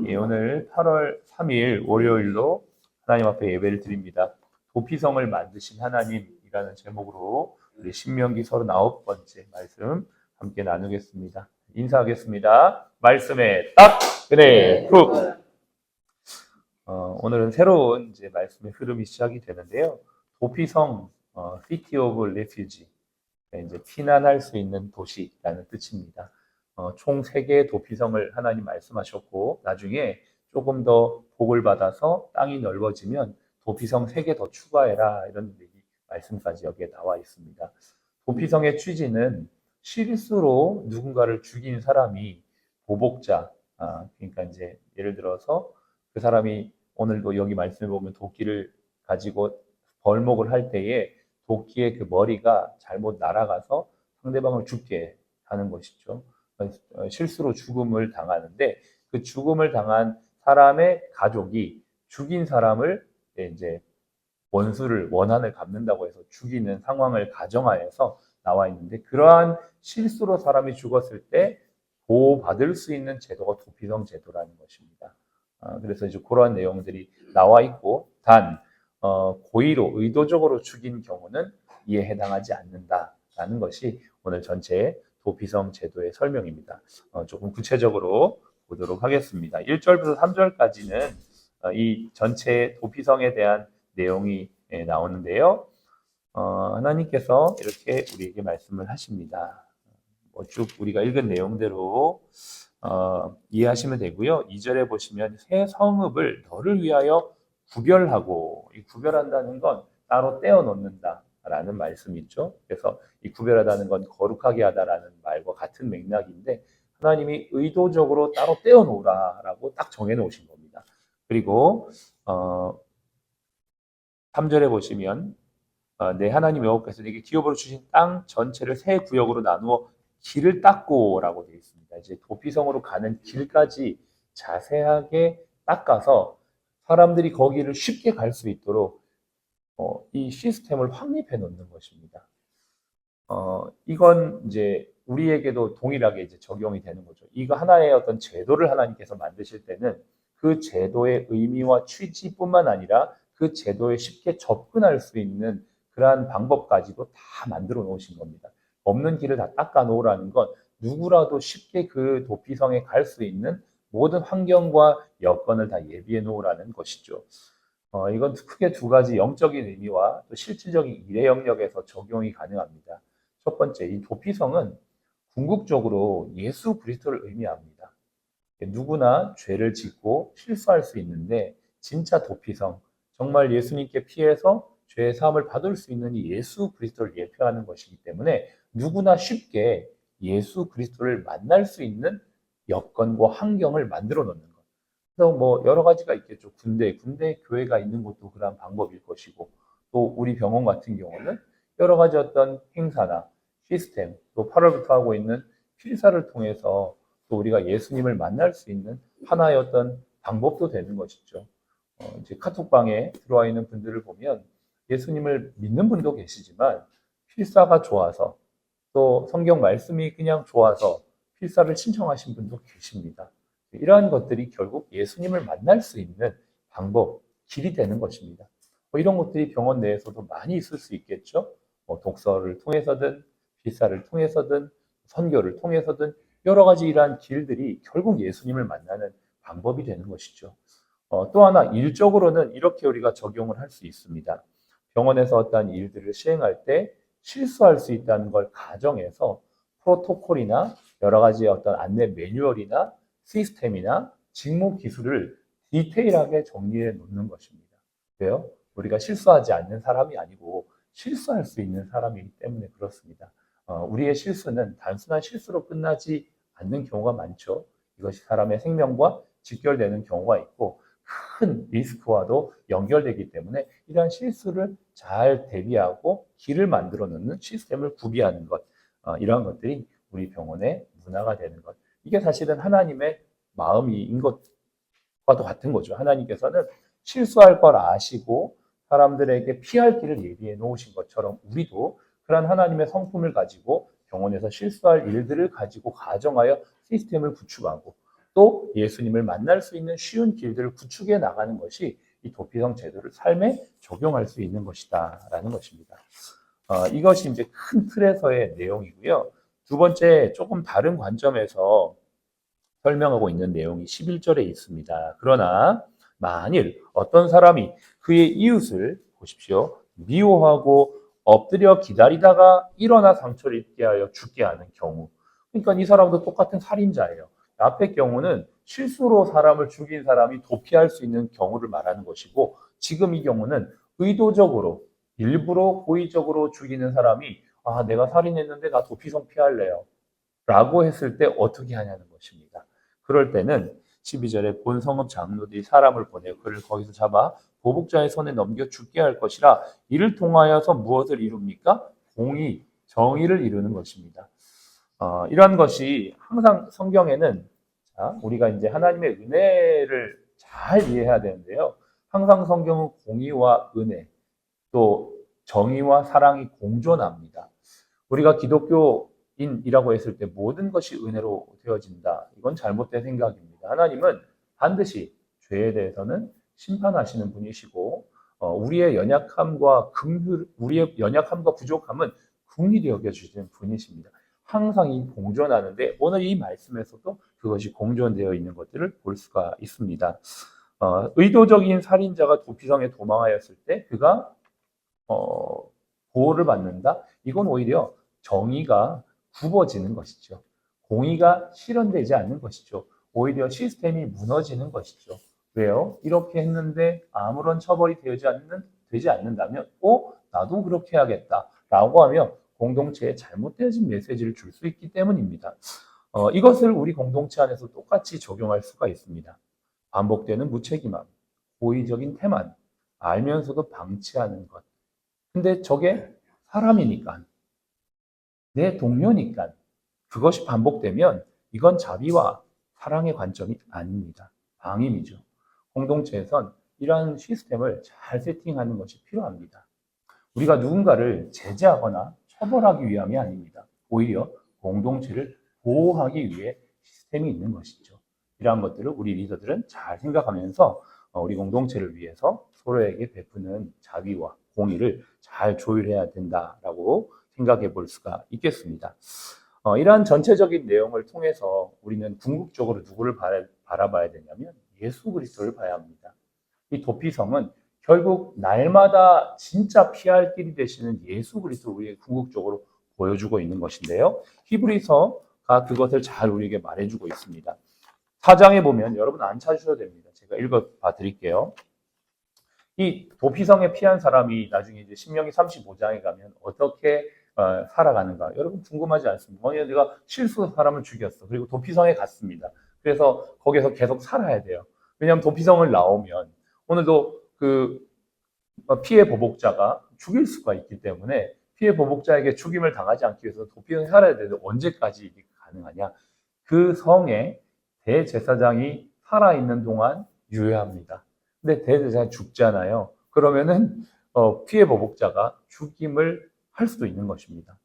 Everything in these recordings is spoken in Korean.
예, 오늘 8월 3일 월요일로 하나님 앞에 예배를 드립니다. 도피성을 만드신 하나님이라는 제목으로 우리 신명기 39번째 말씀 함께 나누겠습니다. 인사하겠습니다. 말씀에 딱 그래 훅. 오늘은 새로운 이제 말씀의 흐름이 시작이 되는데요. 도피성, City of Refuge, 이제 피난할 수 있는 도시라는 뜻입니다. 총 3개의 도피성을 하나님 말씀하셨고 나중에 조금 더 복을 받아서 땅이 넓어지면 도피성 3개 더 추가해라 이런 말씀까지 여기에 나와 있습니다. 도피성의 취지는 실수로 누군가를 죽인 사람이 보복자, 그러니까 이제 예를 들어서 그 사람이 오늘도 여기 말씀해 보면 도끼를 가지고 벌목을 할 때에 도끼의 그 머리가 잘못 날아가서 상대방을 죽게 하는 것이죠. 실수로 죽음을 당하는데 그 죽음을 당한 사람의 가족이 죽인 사람을 이제 원한을 갚는다고 해서 죽이는 상황을 가정하여서 나와 있는데 그러한 실수로 사람이 죽었을 때 보호받을 수 있는 제도가 도피성 제도라는 것입니다. 그래서 이제 그러한 내용들이 나와 있고 단 고의로 의도적으로 죽인 경우는 이에 해당하지 않는다라는 것이 오늘 전체 도피성 제도의 설명입니다. 조금 구체적으로 보도록 하겠습니다. 1절부터 3절까지는 이 전체 도피성에 대한 내용이 나오는데요. 하나님께서 이렇게 우리에게 말씀을 하십니다. 쭉 우리가 읽은 내용대로 이해하시면 되고요. 2절에 보시면 새 성읍을 너를 위하여 구별하고, 이 구별한다는 건 따로 떼어놓는다 라는 말씀이죠. 그래서 이 구별하다는 건 거룩하게 하다라는 말과 같은 맥락인데 하나님이 의도적으로 따로 떼어놓으라 라고 딱 정해놓으신 겁니다. 그리고 3절에 보시면 내 하나님 여호와께서 네게 기업으로 주신 땅 전체를 세 구역으로 나누어 길을 닦고 라고 되어 있습니다. 이제 도피성으로 가는 길까지 자세하게 닦아서 사람들이 거기를 쉽게 갈 수 있도록 이 시스템을 확립해 놓는 것입니다. 이건 이제 우리에게도 동일하게 이제 적용이 되는 거죠. 이거 하나의 어떤 제도를 하나님께서 만드실 때는 그 제도의 의미와 취지뿐만 아니라 그 제도에 쉽게 접근할 수 있는 그러한 방법까지도 다 만들어 놓으신 겁니다. 없는 길을 다 닦아 놓으라는 건 누구라도 쉽게 그 도피성에 갈 수 있는 모든 환경과 여건을 다 예비해 놓으라는 것이죠. 이건 크게 두 가지 영적인 의미와 또 실질적인 일의 영역에서 적용이 가능합니다. 첫 번째, 이 도피성은 궁극적으로 예수 그리스도를 의미합니다. 누구나 죄를 짓고 실수할 수 있는데 진짜 도피성, 정말 예수님께 피해서 죄의 사함을 받을 수 있는 이 예수 그리스도를 예표하는 것이기 때문에 누구나 쉽게 예수 그리스도를 만날 수 있는 여건과 환경을 만들어 놓는 것. 그래서 뭐 여러 가지가 있겠죠. 군대 교회가 있는 것도 그런 방법일 것이고, 또 우리 병원 같은 경우는 여러 가지 어떤 행사나 시스템, 또 8월부터 하고 있는 필사를 통해서 또 우리가 예수님을 만날 수 있는 하나의 어떤 방법도 되는 것이죠. 이제 카톡방에 들어와 있는 분들을 보면 예수님을 믿는 분도 계시지만 필사가 좋아서 또 성경 말씀이 그냥 좋아서 필사를 신청하신 분도 계십니다. 이러한 것들이 결국 예수님을 만날 수 있는 방법, 길이 되는 것입니다. 이런 것들이 병원 내에서도 많이 있을 수 있겠죠. 독서를 통해서든 필사를 통해서든 선교를 통해서든 여러 가지 이러한 길들이 결국 예수님을 만나는 방법이 되는 것이죠. 또 하나 일적으로는 이렇게 우리가 적용을 할 수 있습니다. 병원에서 어떠한 일들을 시행할 때 실수할 수 있다는 걸 가정해서 프로토콜이나 여러 가지 어떤 안내 매뉴얼이나 시스템이나 직무 기술을 디테일하게 정리해 놓는 것입니다. 왜요? 우리가 실수하지 않는 사람이 아니고 실수할 수 있는 사람이기 때문에 그렇습니다. 우리의 실수는 단순한 실수로 끝나지 않는 경우가 많죠. 이것이 사람의 생명과 직결되는 경우가 있고 큰 리스크와도 연결되기 때문에 이러한 실수를 잘 대비하고 길을 만들어 놓는 시스템을 구비하는 것, 이러한 것들이 우리 병원의 문화가 되는 것. 이게 사실은 하나님의 마음인 것과도 같은 거죠. 하나님께서는 실수할 걸 아시고 사람들에게 피할 길을 예비해 놓으신 것처럼 우리도 그런 하나님의 성품을 가지고 병원에서 실수할 일들을 가지고 가정하여 시스템을 구축하고 또 예수님을 만날 수 있는 쉬운 길들을 구축해 나가는 것이 이 도피성 제도를 삶에 적용할 수 있는 것이다라는 것입니다. 이것이 이제 큰 틀에서의 내용이고요. 두 번째 조금 다른 관점에서 설명하고 있는 내용이 11절에 있습니다. 그러나 만일 어떤 사람이 그의 이웃을 보십시오. 미워하고 엎드려 기다리다가 일어나 상처를 입게 하여 죽게 하는 경우. 그러니까 이 사람도 똑같은 살인자예요. 앞의 경우는 실수로 사람을 죽인 사람이 도피할 수 있는 경우를 말하는 것이고 지금 이 경우는 의도적으로 일부러 고의적으로 죽이는 사람이 내가 살인했는데 나 도피성 피할래요. 라고 했을 때 어떻게 하냐는 것입니다. 그럴 때는 12절에 본 성읍 장로들이 사람을 보내어 그를 거기서 잡아 보복자의 손에 넘겨 죽게 할 것이라 이를 통하여서 무엇을 이룹니까? 공의, 정의를 이루는 것입니다. 이러한 것이 항상 성경에는 우리가 이제 하나님의 은혜를 잘 이해해야 되는데요. 항상 성경은 공의와 은혜, 또 정의와 사랑이 공존합니다. 우리가 기독교인이라고 했을 때 모든 것이 은혜로 되어진다. 이건 잘못된 생각입니다. 하나님은 반드시 죄에 대해서는 심판하시는 분이시고 우리의 연약함과 부족함은 긍휼히 여겨주시는 분이십니다. 항상 이 공존하는데 오늘 이 말씀에서도 그것이 공존되어 있는 것들을 볼 수가 있습니다. 의도적인 살인자가 도피성에 도망하였을 때 그가 보호를 받는다? 이건 오히려 정의가 굽어지는 것이죠. 공의가 실현되지 않는 것이죠. 오히려 시스템이 무너지는 것이죠. 왜요? 이렇게 했는데 아무런 처벌이 되지 않는다면 나도 그렇게 해야겠다 라고 하며 공동체에 잘못되어진 메시지를 줄 수 있기 때문입니다. 이것을 우리 공동체 안에서 똑같이 적용할 수가 있습니다. 반복되는 무책임함, 고의적인 태만, 알면서도 방치하는 것. 근데 저게 사람이니까, 내 동료니까 그것이 반복되면 이건 자비와 사랑의 관점이 아닙니다. 방임이죠. 공동체에선 이러한 시스템을 잘 세팅하는 것이 필요합니다. 우리가 누군가를 제재하거나 처벌하기 위함이 아닙니다. 오히려 공동체를 보호하기 위해 시스템이 있는 것이죠. 이러한 것들을 우리 리더들은 잘 생각하면서 우리 공동체를 위해서 서로에게 베푸는 자비와 공의를 잘 조율해야 된다라고 생각해 볼 수가 있겠습니다. 이러한 전체적인 내용을 통해서 우리는 궁극적으로 누구를 바라봐야 되냐면 예수 그리스도를 봐야 합니다. 이 도피성은 결국 날마다 진짜 피할 길이 되시는 예수 그리스도를 우리에게 궁극적으로 보여주고 있는 것인데요. 히브리서가 그것을 잘 우리에게 말해주고 있습니다. 4장에 보면 여러분 안 찾으셔도 됩니다. 제가 읽어봐 드릴게요. 이 도피성에 피한 사람이 나중에 이제 신명기 35장에 가면 어떻게 살아가는가? 여러분 궁금하지 않습니까? 내가 실수로 사람을 죽였어. 그리고 도피성에 갔습니다. 그래서 거기서 계속 살아야 돼요. 왜냐하면 도피성을 나오면 오늘도 그 피해 보복자가 죽일 수가 있기 때문에 피해 보복자에게 죽임을 당하지 않기 위해서 도피성에 살아야 되는데 언제까지 이게 가능하냐? 그 성에 대제사장이 살아있는 동안 유효합니다. 근데 대제사장이 죽잖아요. 그러면은 피해 보복자가 죽임을 할 수도 있는 것입니다.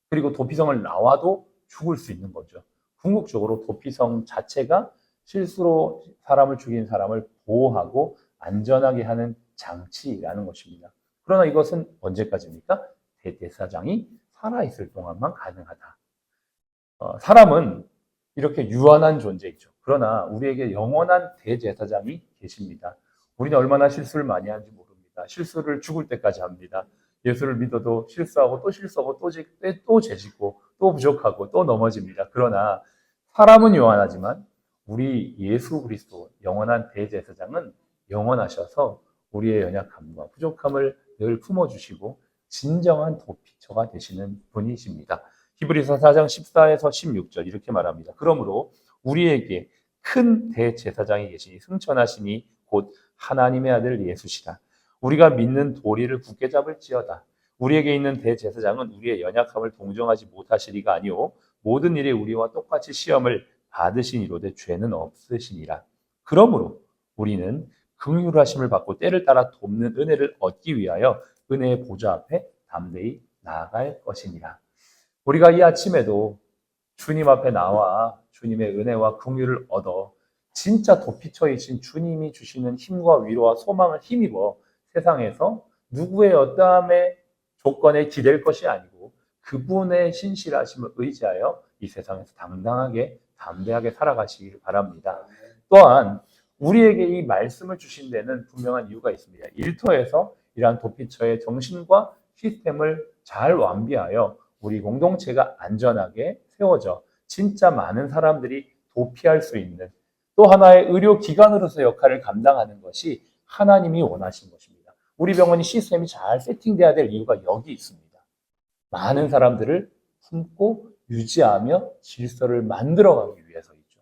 그리고 도피성을 나와도 죽을 수 있는 거죠. 궁극적으로 도피성 자체가 실수로 사람을 죽인 사람을 보호하고 안전하게 하는 장치라는 것입니다. 그러나 이것은 언제까지입니까? 대제사장이 살아있을 동안만 가능하다. 사람은 이렇게 유한한 존재이죠. 그러나 우리에게 영원한 대제사장이 계십니다. 우리는 얼마나 실수를 많이 하는지 모릅니다. 실수를 죽을 때까지 합니다. 예수를 믿어도 실수하고 또 실수하고 또 죄짓고 또 부족하고 또 넘어집니다. 그러나 사람은 요한하지만 우리 예수 그리스도 영원한 대제사장은 영원하셔서 우리의 연약함과 부족함을 늘 품어주시고 진정한 도피처가 되시는 분이십니다. 히브리서 4장 14에서 16절 이렇게 말합니다. 그러므로 우리에게 큰 대제사장이 계시니 승천하시니 곧 하나님의 아들 예수시라. 우리가 믿는 도리를 굳게 잡을지어다. 우리에게 있는 대제사장은 우리의 연약함을 동정하지 못하시리가 아니오 모든 일에 우리와 똑같이 시험을 받으시니로되 죄는 없으시니라. 그러므로 우리는 긍휼하심을 받고 때를 따라 돕는 은혜를 얻기 위하여 은혜의 보좌 앞에 담대히 나아갈 것이니라. 우리가 이 아침에도 주님 앞에 나와 주님의 은혜와 긍휼을 얻어 진짜 도피처이신 주님이 주시는 힘과 위로와 소망을 힘입어 세상에서 누구의 어떠함의 조건에 기댈 것이 아니고 그분의 신실하심을 의지하여 이 세상에서 당당하게 담대하게 살아가시길 바랍니다. 또한 우리에게 이 말씀을 주신 데는 분명한 이유가 있습니다. 일터에서 이러한 도피처의 정신과 시스템을 잘 완비하여 우리 공동체가 안전하게 세워져 진짜 많은 사람들이 도피할 수 있는 또 하나의 의료기관으로서 역할을 감당하는 것이 하나님이 원하신 것입니다. 우리 병원이 시스템이 잘 세팅돼야 될 이유가 여기 있습니다. 많은 사람들을 품고 유지하며 질서를 만들어가기 위해서이죠.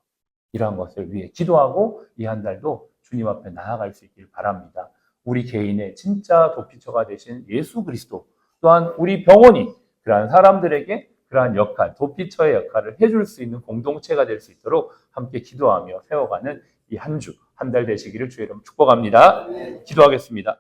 이러한 것을 위해 기도하고 이 한 달도 주님 앞에 나아갈 수 있길 바랍니다. 우리 개인의 진짜 도피처가 되신 예수 그리스도 또한 우리 병원이 그러한 사람들에게 그러한 역할, 도피처의 역할을 해줄 수 있는 공동체가 될 수 있도록 함께 기도하며 세워가는 이 한 주, 한 달 되시기를 주의 이름으로 축복합니다. 기도하겠습니다.